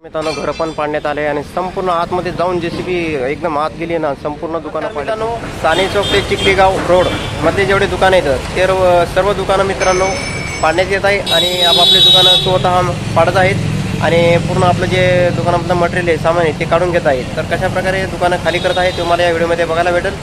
मित्रांनो घर पण पाडण्यात आले आणि संपूर्ण आतमध्ये जाऊन जेसीबी एकदम आत गेली ना संपूर्ण दुकानं मित्रांनो साने चौक ते चिखली गाव रोड मध्ये जेवढे दुकान आहेत ते सर्व दुकानं मित्रांनो पाडण्यात येत आहे आणि आपापले दुकानं स्वतः पाडत आहेत आणि पूर्ण आपलं जे दुकानामधलं मटेरियल आहे सामान आहे ते काढून घेत आहेत। तर कशा प्रकारे दुकानं खाली करत आहे तुम्हाला या व्हिडिओमध्ये बघायला भेटेल।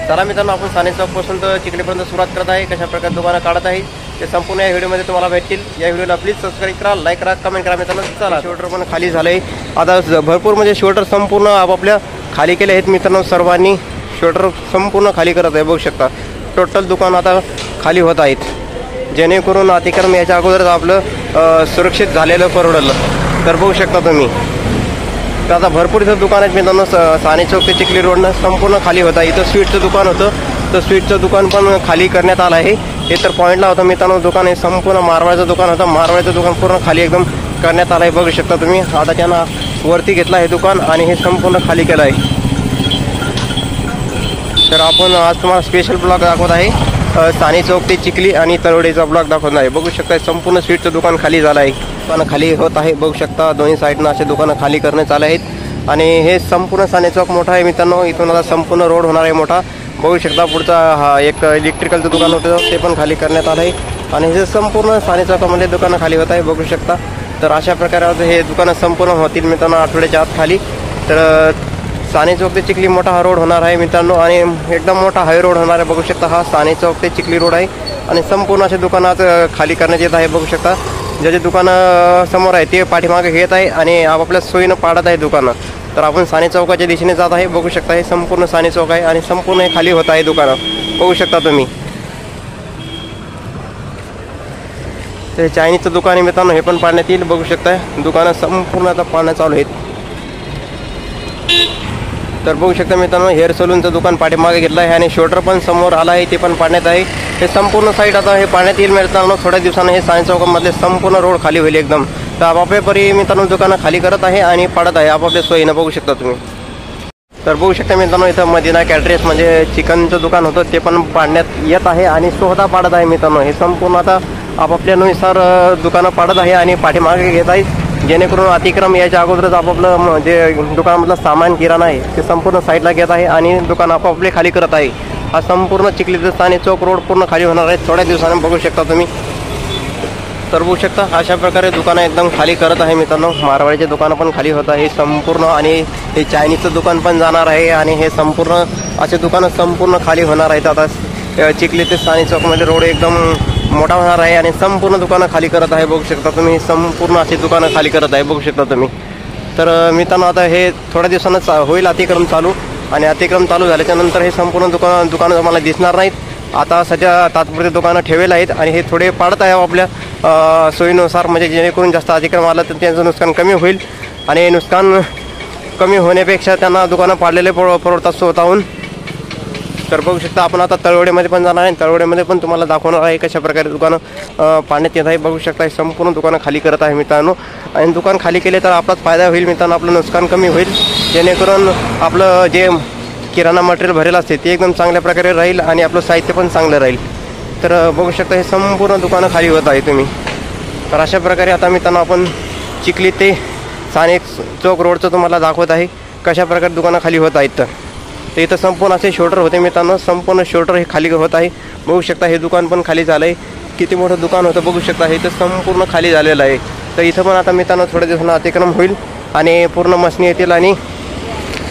चला मित्रांनो आपण साने चौकपासून तर चिखलीपर्यंत सुरुवात करत आहे, कशा प्रकारे दुकानं काढत आहे ते संपूर्ण या व्हिडिओमध्ये तुम्हाला भेटतील। या व्हिडिओला प्लीज सबस्क्राईब करा, लाईक करा, कमेंट करा मित्रांनो। चला शोल्डर पण खाली झाले आता भरपूर म्हणजे शोल्डर संपूर्ण आपापल्या खाली केले आहेत मित्रांनो। सर्वांनी शोल्डर संपूर्ण खाली करत आहे, बघू शकता टोटल दुकान आता खाली होत आहेत जेणेकरून अतिक्रम याच्या अगोदरच आपलं सुरक्षित झालेलं परवडलं। तर बघू शकता तुम्ही तर आता भरपूर इथं दुकान आहेत मित्रांनो। साने चौक ते चिखली रोडनं संपूर्ण खाली होता। इथं स्वीटचं दुकान होतं तर स्वीटचं दुकान पण खाली करण्यात आलं आहे। हे तर पॉईंटला होतं मित्रांनो दुकान, हे संपूर्ण मारवाडचं दुकान होतं, मारवाडचं दुकान पूर्ण खाली एकदम करण्यात आलं आहे, बघू शकता तुम्ही। आता त्यांना वरती घेतलं आहे दुकान आणि हे संपूर्ण खाली केलं आहे। तर आपण आज तुम्हाला स्पेशल ब्लॉग दाखवत आहे, साने चौक ते चिखली आणि तळवडेचा ब्लॉग दाखवत आहे। बघू शकता संपूर्ण स्वीटचं दुकान खाली झालं आहे, दुकानं खाली होत आहे, बघू शकता दोन्ही साईडनं असे दुकानं खाली करण्यात आले आहेत। आणि हे संपूर्ण साने चौक मोठा आहे मित्रांनो, इथून आता संपूर्ण रोड होणार आहे मोठा, बघू शकता। पुढचा हा एक इलेक्ट्रिकलचं दुकान होतं ते पण खाली करण्यात आलं आहे आणि हे संपूर्ण साने चौकामध्ये दुकानं खाली होत आहे, बघू शकता। तर अशा प्रकारे हे दुकानं संपूर्ण होतील मित्रांनो आठवड्याच्या आत खाली। तर साने चौक ते चिखली मोठा हा रोड होणार आहे मित्रांनो आणि एकदम मोठा हाय रोड होणार आहे, बघू शकता। हा साने चौक ते चिखली रोड आहे आणि संपूर्ण असे दुकानं आज खाली करण्यात येत आहे, बघू शकता। जे दुकानं समोर आहे ते पाठीमागे घेत आहे आणि आपापल्या सोयीनं पाडत आहे दुकानं। तर आपण साने चौकाच्या दिशेने जात आहे, बघू शकता। हे संपूर्ण साने चौक आहे आणि संपूर्ण हे खाली होत आहे दुकानं, बघू शकता तुम्ही। ते चायनीजचं दुकान आहे मित्रांनो, हे पण पाडण्यात येईल, बघू शकता। दुकानं संपूर्ण आता पाडणं चालू आहेत। तर बघू शकता मित्रांनो हेअर सलूनचं दुकान पाठीमागे घेतलं आहे आणि शोल्डर पण समोर आला आहे, ते पण पाडण्यात आहे। हे संपूर्ण साईड आता हे पाडण्यात येईल मित्रांनो। थोड्या दिवसानं हे साने चौकामधले संपूर्ण रोड खाली होईल एकदम। तर आपापल्या परी मित्रांनो दुकानं खाली करत आहे आणि पाडत आहे आपापल्या सोयीनं, बघू शकता तुम्ही। तर बघू शकता मित्रांनो इथं मदिना कॅटरेस म्हणजे चिकनचं दुकान होतं ते पण पाडण्यात येत आहे आणि स्वतः पाडत आहे मित्रांनो। हे संपूर्ण आता आपापल्यानुसार दुकानं पाडत आहे आणि पाठीमागे घेत आहे जेणेकरून अतिक्रम याच्या अगोदरच आपापलं जे दुकानामधलं सामान किराणा आहे ते संपूर्ण साईडला घेत आहे आणि दुकान आपापले खाली करत आहे। हा संपूर्ण चिखलीचं साने चौक रोड पूर्ण खाली होणार आहे थोड्या दिवसांनी, बघू शकता तुम्ही। तर बघू शकता अशा प्रकारे दुकानं एकदम खाली करत आहे मित्रांनो। मारवाडीचे दुकानं पण खाली होत आहे संपूर्ण आणि हे चायनीजचं दुकान पण जाणार आहे आणि हे संपूर्ण असे दुकानं संपूर्ण खाली होणार आहेत। आता चिखली ते साने चौकमध्ये रोड एकदम मोठा होणार आहे आणि संपूर्ण दुकानं खाली करत आहे, बघू शकता तुम्ही। संपूर्ण अशी दुकानं खाली करत आहे, बघू शकता तुम्ही। तर मित्रांनो आता हे थोड्या दिवसांना होईल अतिक्रम चालू आणि अतिक्रम चालू झाल्याच्या नंतर हे संपूर्ण दुकानं तुम्हाला दिसणार नाहीत। आता सध्या तात्पुरते दुकानं ठेवेल आहेत आणि हे थोडे पाडत आहे आपल्या सोयीनुसार, म्हणजे जेणेकरून जास्त अतिक्रम आलं तर त्यांचं नुकसान कमी होईल आणि नुकसान कमी होण्यापेक्षा त्यांना दुकानं पाडलेले परवडतात स्वतःहून। तर बघू शकता आपण आता तळवडेमध्ये पण जाणार आहे, तळवडेमध्ये पण तुम्हाला दाखवणार आहे कशा प्रकारे दुकानं पाडण्यात येत आहे, बघू शकता। हे संपूर्ण दुकानं खाली करत आहे मित्रांनो आणि दुकान खाली केले तर आपलाच फायदा होईल मित्रांनो, आपलं नुकसान कमी होईल जेणेकरून आपलं जे किराणा मटेरियल भरेल असते ते एकदम चांगल्या प्रकारे राहील आणि आपलं साहित्य पण चांगलं राहील। तर बघू शकता हे संपूर्ण दुकानं खाली होत आहे तुम्ही। तर अशा प्रकारे आता मित्रांनो आपण चिखली ते साने चौक रोडचं तुम्हाला दाखवत आहे कशा प्रकारे दुकानं खाली होत आहेत। तर इथं संपूर्ण असे शोल्डर होते मित्रांनो, संपूर्ण शोल्डर हे खाली होत आहे, बघू शकता। हे दुकान पण खाली झालं आहे, किती मोठं दुकान होतं बघू शकता। हे तर संपूर्ण खाली झालेलं आहे। तर इथं पण आता मित्रांनो थोड्या दिवसांना अतिक्रम होईल आणि पूर्ण मशनी येतील आणि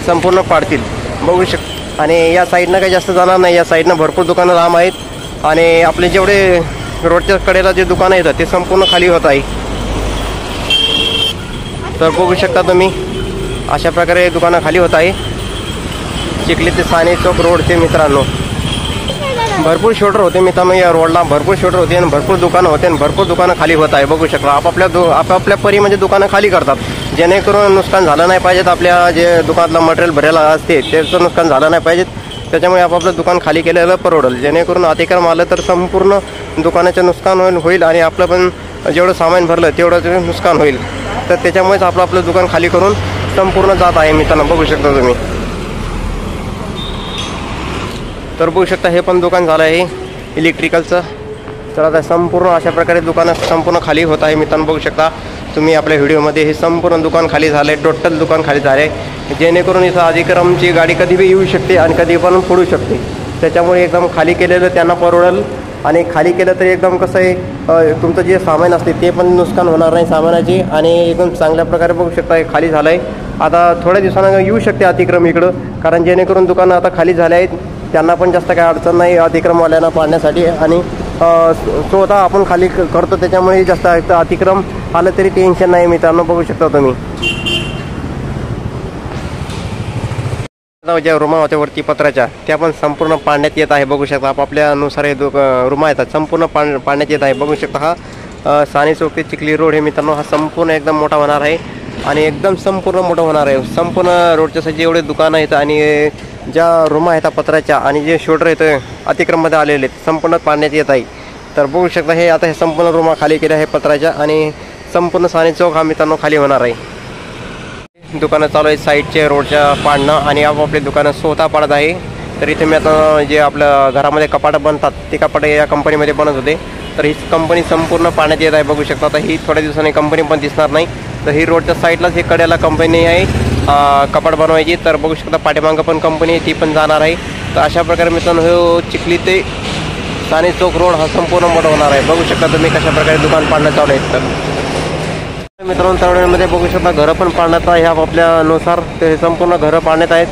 संपूर्ण पाडतील, बघू शकता। आणि या साईडनं काही जास्त जाणार नाही, या साईडनं भरपूर दुकानं लांब आहेत आणि आपले जेवढे रोडच्या कडेला जे दुकानं येतात ते संपूर्ण खाली होत आहे। तर बघू शकता तुम्ही अशा प्रकारे दुकानं खाली होत आहे चिखली ते साने चौक रोडचे मित्रांनो। भरपूर शोल्डर होते मित्रांनो, या रोडला भरपूर शोल्डर होते आणि भरपूर दुकानं होते आणि भरपूर दुकानं खाली होत आहे, बघू शकता। आपापल्या परी म्हणजे दुकानं खाली करतात जेणेकरून नुकसान झालं नाही पाहिजेत, आपल्या जे दुकानातलं मटेरियल भरायला असते त्याचं नुकसान झालं नाही पाहिजेत, त्याच्यामुळे आपापलं दुकान खाली केलेलं परवडेल। जेणेकरून अतिक्रम आलं तर संपूर्ण दुकानाचं नुकसान होईल आणि आपलं पण जेवढं सामान भरलं तेवढं नुकसान होईल। तर त्याच्यामुळेच आपलं दुकान खाली करून संपूर्ण जात आहे मित्रांनो, बघू शकता तुम्ही। तर बघू शकता हे पण दुकान झालं आहे इलेक्ट्रिकलचं। तर आता संपूर्ण अशा प्रकारे दुकानं संपूर्ण खाली होत आहे मित्रांनो, बघू शकता। तुम्ही आपल्या व्हिडिओमध्ये, हे संपूर्ण दुकान खाली झालं आहे, टोटल दुकान खाली झालं आहे, जेणेकरून इथं अधिक्रमची गाडी कधी बी येऊ शकते आणि कधी पण पडू शकते. त्याच्यामुळे एकदम खाली केलेलं त्यांना परवडेल. आणि खाली केलं तरी एकदम कसं आहे, तुमचं जे सामान असते ते पण नुकसान होणार नाही सामानाची. आणि एकदम चांगल्या प्रकारे बघू शकता हे खाली झालं आहे. आता थोड्या दिवसांना येऊ शकते अतिक्रम इकडं, कारण जेणेकरून दुकानं आता खाली झाले आहेत, त्यांना पण जास्त काही अडचण नाही अतिक्रमवाल्यांना पाडण्यासाठी. आणि स्वतः आपण खाली करतो त्याच्यामुळे जास्त अतिक्रम आलं तरी टेन्शन नाही मित्रांनो. बघू शकता तुम्ही ज्या रूमा होत्या वरती पत्राच्या त्या पण संपूर्ण पाडण्यात येत आहे. बघू शकता आपापल्यानुसार हे रूमा येतात संपूर्ण पाडण्यात येत आहे. बघू शकता हा साने चौक ते चिखली रोड हे मित्रांनो हा संपूर्ण एकदम मोठा होणार आहे आणि एकदम संपूर्ण मोठं होणार आहे. संपूर्ण रोडच्या साठी एवढे दुकानं आहेत आणि ज्या रूमा आहेत पत्राच्या आणि जे शोल्डर आहेत अतिक्रममध्ये आलेले आहेत संपूर्ण पाडण्यात येत आहे. तर बघू शकता हे आता हे संपूर्ण रूमा खाली केल्या आहे पत्राच्या आणि संपूर्ण साने चौक हा मित्रांनो खाली होणार आहे. दुकानं चालू आहे साईडच्या रोडच्या पाडणं आणि आपापले दुकानं स्वतः पाडत आहे. तर इथे मी आता जे आपल्या घरामध्ये कपाटं बनतात ते कपाटं या कंपनीमध्ये बनत होते. तर ही कंपनी संपूर्ण पाण्यात येत आहे. बघू शकता आता ही थोड्या दिवसांनी कंपनी पण दिसणार नाही. तर ही रोडच्या साईडलाच ही कड्याला कंपनी आहे कपाट बनवायची. तर बघू शकता पाठीमागं पण कंपनी आहे ती पण जाणार आहे. तर अशा प्रकारे मित्रांनो हे चिखली ते साने चौक रोड हा संपूर्ण मोठा होणार आहे. बघू शकता तुम्ही कशा प्रकारे दुकान पाडणं चालू आहेत. तर मित्रांनो तळवडीमध्ये बघू शकता घरं पण पाडण्यात आहे आपल्यानुसार ते संपूर्ण घरं पाडण्यात आहेत.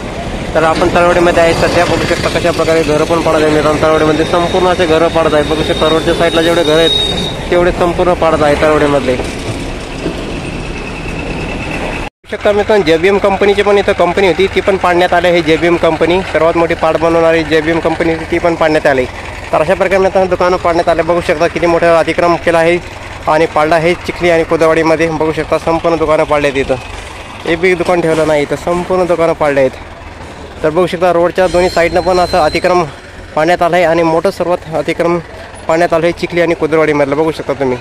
तर आपण तळवडीमध्ये आहे सध्या. बघू शकता कशा प्रकारे घरं पण पाडत आहे मित्रांनो. तळवडीमध्ये संपूर्ण असे घरं पाडत आहेत. बघू शकता रोडच्या साईडला जेवढे घरं आहेत तेवढे संपूर्ण पाडत आहे तळवडीमधले. शकता मित्रांनो JBM कंपनीची पण इथं कंपनी होती ती पण पाडण्यात आली आहे. JBM कंपनी सर्वात मोठी पाड बनवणारी JBM कंपनी ती पण पाडण्यात आली. तर अशा प्रकारे मित्रांनो दुकानं पाडण्यात आले. बघू शकता किती मोठं अतिक्रम केला आहे आणि पाडला आहे चिखली आणि कुदवाडीमध्ये. बघू शकता संपूर्ण दुकानं पाडले आहेत. इथं एक बी दुकान ठेवलं नाही, इथं संपूर्ण दुकानं पाडले आहेत. तर बघू शकता रोडच्या दोन्ही साईडनं पण असं अतिक्रम पाडण्यात आलं आहे आणि मोठं सर्वात अतिक्रम पाडण्यात आलं आहे चिखली आणि कुदवाडीमधलं. बघू शकता तुम्ही.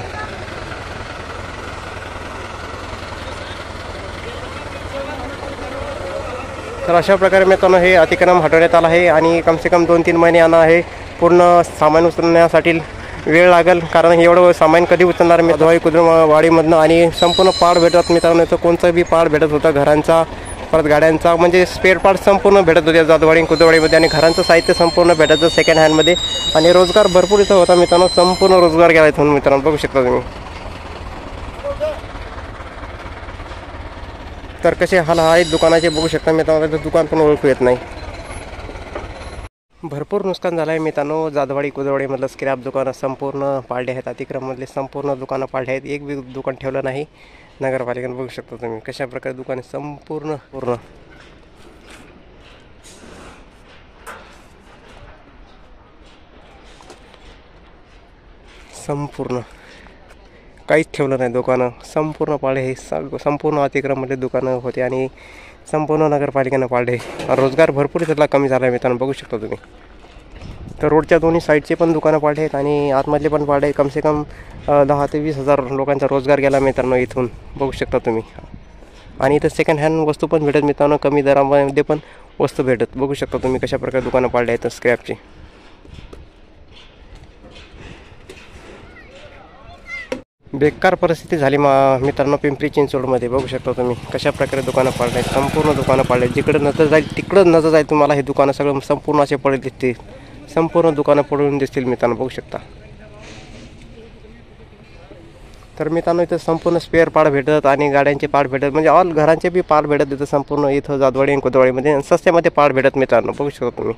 तर अशा प्रकारे मित्रांनो हे अतिक्रम हटवण्यात आलं आहे आणि कमसे कम 2-3 महिने यांना हे पूर्ण सामान उचलण्यासाठी वेळ लागेल. कारण एवढं सामान कधी उचलणार मी कुदवाडीमधनं आणि संपूर्ण पार्ट भेटत मित्रांनो. तर कोणता बी पार्ट भेटत होता घरांचा परत गाड्यांचा म्हणजे स्पेअर पार्ट संपूर्ण भेटत होते जाधववाडी कुदवाडीमध्ये आणि घरांचं साहित्य संपूर्ण भेटायचं सेकंड हँडमध्ये आणि रोजगार भरपूर इथं होता मित्रांनो. संपूर्ण रोजगार गेला इथून मित्रांनो. बघू शकता तुम्ही. तर कसे हाल आहेत दुकानाचे बघू शकता मित्रांनो. दुकान पण ओळखू येत नाही. भरपूर नुकसान झालं आहे मित्रांनो. जाधववाडी कुदवाडीमधलं स्क्रॅप दुकानं संपूर्ण पाडले आहेत. अतिक्रममधले संपूर्ण दुकानं पाडले आहेत. एक बी दुकान ठेवलं नाही नगरपालिकेनं. बघू शकता तुम्ही कशा प्रकारे दुकाने संपूर्ण काहीच ठेवलं नाही. दुकानं संपूर्ण पाडले. हे संपूर्ण अतिक्रममधले दुकानं होते आणि संपूर्ण नगरपालिकेनं पाडले. रोजगार भरपूर त्यातला कमी झाला आहे मित्रांनो. बघू शकता तुम्ही. तर रोडच्या दोन्ही साईडचे पण दुकानं पाडले आहेत आणि आतमधले पण पाडले. कमसे कम 10 ते 20 हजार लोकांचा रोजगार गेला मित्रांनो इथून. बघू शकता तुम्ही. आणि इथं सेकंड हँड वस्तू पण भेटत मित्रांनो. कमी दरामध्ये पण वस्तू भेटत. बघू शकता तुम्ही कशा प्रकारे दुकानं पाडले आहेत स्क्रॅपची. बेकार परिस्थिती झाली मित्रांनो पिंपरी चिंचवडमध्ये. बघू शकता तुम्ही कशा प्रकारे दुकानं पाडले आहेत. संपूर्ण दुकानं पाडले. जिकडं नजर जाईल तिकडं नजर जाईल तुम्हाला हे दुकानं सगळं संपूर्ण असे पडले दिसतील. संपूर्ण दुकानं पडून दिसतील मित्रांनो. बघू शकता. तर मित्रांनो इथं संपूर्ण स्पेअर पार्ट भेटत आणि गाड्यांचे पार्ट भेटत म्हणजे ऑल घरांचे बी पार्ट भेटत इथं संपूर्ण इथं जाधववाडी आणि कुदवाडीमध्ये सस्त्यामध्ये पार्ट भेटत मित्रांनो. बघू शकता तुम्ही.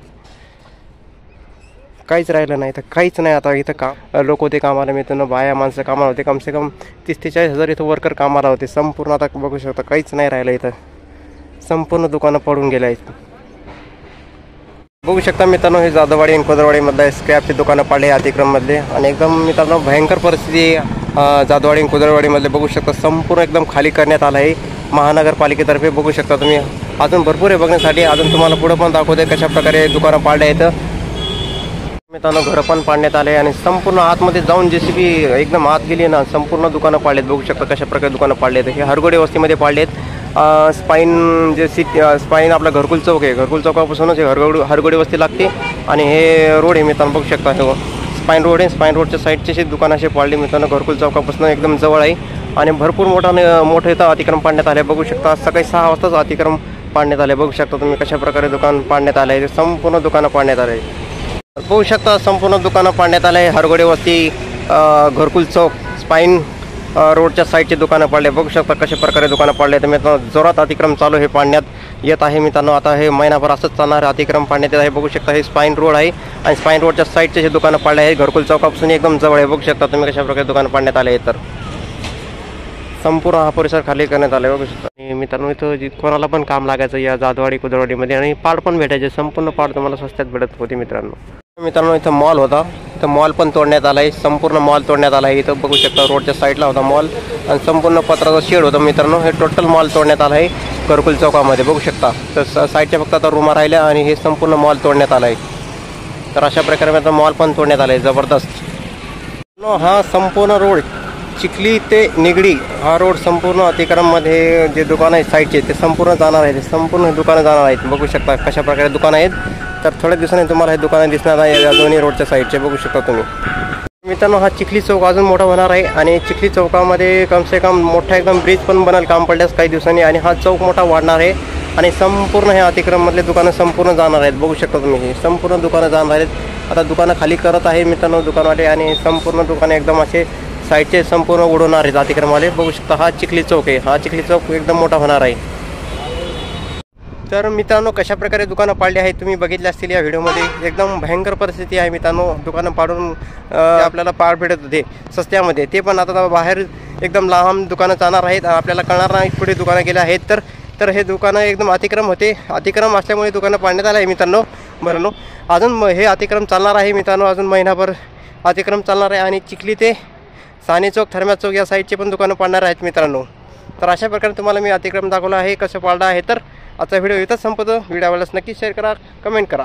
काहीच राहिलं नाही तर काहीच नाही. आता इथं लोक होते कामाला मित्रांनो. बाया माणसं कामाला होते. कमसे कम 30 ते 40 हजार इथं वर्कर कामाला होते. संपूर्ण आता बघू शकता काहीच नाही राहिलं इथं. संपूर्ण दुकानं पडून गेले आहेत. बघू शकता मित्रांनो हे जाधववाडी आणि कुदवाडीमधलं स्क्रॅपचे दुकानं पाडले अतिक्रममधले आणि एकदम मित्रांनो भयंकर परिस्थिती जाधववाडी आणि कुदवाडीमधले. बघू शकता संपूर्ण एकदम खाली करण्यात आलं आहे महानगरपालिकेतर्फे. बघू शकता तुम्ही. अजून भरपूर आहे बघण्यासाठी. अजून तुम्हाला पुढं पण दाखवते कशा प्रकारे दुकानं पाडले आहेत मित्रांनो. घरं पण पाडण्यात आले आणि संपूर्ण आतमध्ये जाऊन JCB एकदम आत गेली ना संपूर्ण दुकानं पाडलेत. बघू शकता कशा प्रकारे दुकानं पाडलेत. हे हरगोडे वस्तीमध्ये पाडलेत. स्पाईन जे स्पाईन आपला घरकुल चौक आहे. घरकुल चौकापासूनच हे हरगोडे वस्ती लागते आणि हे रोड आहे मित्रांनो. बघू शकता हे स्पाईन रोड आहे. स्पाईन रोडच्या साईडचे दुकानं असे पाडले मित्रांनो. घरकुल चौकापासून एकदम जवळ आहे आणि भरपूर मोठं इथं अतिक्रम पाडण्यात आले. बघू शकता सकाळी 6 वाजताच अतिक्रम पाडण्यात आले. बघू शकता तुम्ही कशा प्रकारे दुकान पाडण्यात आले. संपूर्ण दुकानं पाडण्यात आले. बघू शकता संपूर्ण दुकानं पाडण्यात आले. हरगोडे वस्ती, घरकुल चौक, स्पाईन रोडच्या साईडचे दुकानं पाडले. बघू शकता कशा प्रकारे दुकानं पाडले. तर मित्रांनो जोरात अतिक्रम चालू हे पाडण्यात येत आहे. मित्रांनो आता हे महिनाभर असंच चालणार अतिक्रम पाडण्यात येत आहे. बघू शकता हे स्पाईन रोड आहे आणि स्पाईन रोडच्या साईडचे जे दुकानं पाडले आहेत घरकुल चौकापासून एकदम जवळ आहे. बघू शकता तुम्ही कशा प्रकारे दुकानं पाडण्यात आले. तर संपूर्ण हा परिसर खाली करण्यात आला. बघू शकता. आणि मित्रांनो इथं कोणाला पण काम लागायचं या जाधवाडी कुदरवाडीमध्ये आणि पाड पण भेटायचे. संपूर्ण पाड तुम्हाला स्वस्तात भेटत होते. मित्रांनो इथं मॉल होता. इथं मॉल पण तोडण्यात आला आहे. संपूर्ण मॉल तोडण्यात आला आहे. इथं बघू शकता रोडच्या साईडला होता मॉल आणि संपूर्ण पत्राचा शेड होता. मित्रांनो हे टोटल मॉल तोडण्यात आला आहे घरकुल चौकामध्ये. बघू शकता तर साईडच्या फक्त आता रूमा राहिल्या आणि हे संपूर्ण मॉल तोडण्यात आला आहे. तर अशा प्रकारे आता मॉल पण तोडण्यात आला आहे. जबरदस्त. हा संपूर्ण रोड चिखली ते निगडी हा रोड संपूर्ण अतिक्रममध्ये जे दुकानं आहेत साईडचे ते संपूर्ण जाणार आहेत. संपूर्ण दुकानं जाणार आहेत. बघू शकता कशा प्रकारे दुकानं आहेत. तर थोड्या दिवसांनी तुम्हाला हे दुकानं दिसणार आहे या दोन्ही रोडच्या साईडचे. बघू शकता तुम्ही. मित्रांनो हा चिखली चौक अजून मोठा होणार आहे आणि चिखली चौकामध्ये कम से कम मोठा एकदम ब्रिज पण बनायला काम पडल्यास काही दिवसांनी आणि हा चौक मोठा वाढणार आहे आणि संपूर्ण हे अतिक्रममधले दुकानं संपूर्ण जाणार आहेत. बघू शकता तुम्ही हे संपूर्ण दुकानं जाणार आहेत. आता दुकानं खाली करत आहे मित्रांनो दुकानवाले आणि संपूर्ण दुकानं एकदम असे साईडचे संपूर्ण उडवणार आहेत अतिक्रमवाले. बघू शकता हा चिखली चौक आहे. हा चिखली चौक एकदम मोठा होणार आहे. तर मित्रांनो कशा प्रकारे दुकानं पाडली आहेत तुम्ही बघितले असतील या व्हिडिओमध्ये. एकदम भयंकर परिस्थिती आहे मित्रांनो. दुकानं पाडून आपल्याला पाड भेटत होते सस्त्यामध्ये. ते पण आता बाहेर एकदम लांब दुकानं जाणार आहेत. आपल्याला कळणार नाही पुढे दुकानं गेले आहेत तर हे दुकानं एकदम अतिक्रम होते. अतिक्रम असल्यामुळे दुकानं पाडण्यात आलं आहे मित्रांनो. बरं अजून हे अतिक्रम चालणार आहे मित्रांनो. अजून महिनाभर अतिक्रम चालणार आहे आणि चिखली ते साने चौक, थर्म्या चौक या साईडचे पण दुकानं पाडणार आहेत मित्रांनो. तर अशा प्रकारे तुम्हाला मी अतिक्रम दाखवला आहे कसं पाडलं आहे. तर आजचा व्हिडिओ इथंच संपतो. व्हिडिओ आवडल्यास नक्की शेअर करा, कमेंट करा.